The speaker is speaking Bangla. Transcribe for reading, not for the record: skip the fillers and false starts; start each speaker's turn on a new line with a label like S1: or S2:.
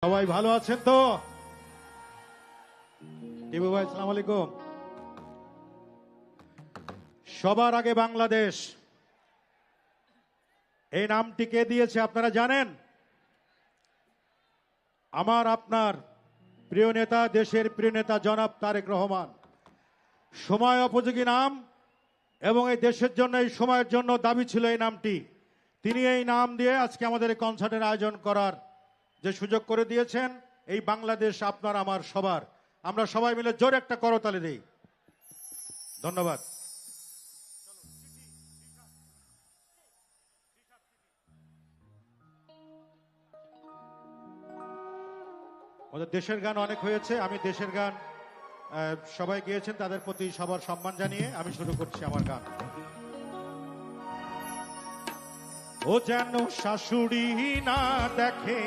S1: সবাই ভালো আছেন তো? টিবু ভাই আসসালামু আলাইকুম। সবার আগে বাংলাদেশ এই নামটি কে দিয়েছে আপনারা জানেন? আমার আপনার প্রিয় নেতা, দেশের প্রিয় নেতা জনাব তারেক রহমান। সময় উপযোগী নাম এবং এই দেশের জন্য, এই সময়ের জন্য দাবি ছিল এই নামটি। তিনি এই নাম দিয়ে আজকে আমাদের এই কনসার্টের আয়োজন করার যে সুযোগ করে দিয়েছেন। এই বাংলাদেশ আপনার আমার সবার, আমরা সবাই মিলে জোরে একটা করতালি দেই। ধন্যবাদ। আমাদের দেশের গান অনেক হয়েছে, আমি দেশের গান সবাই গিয়েছেন, তাদের প্রতি সবার সম্মান জানিয়ে আমি শুরু করছি আমার গান। ও যেন শাশুড়ি না দেখে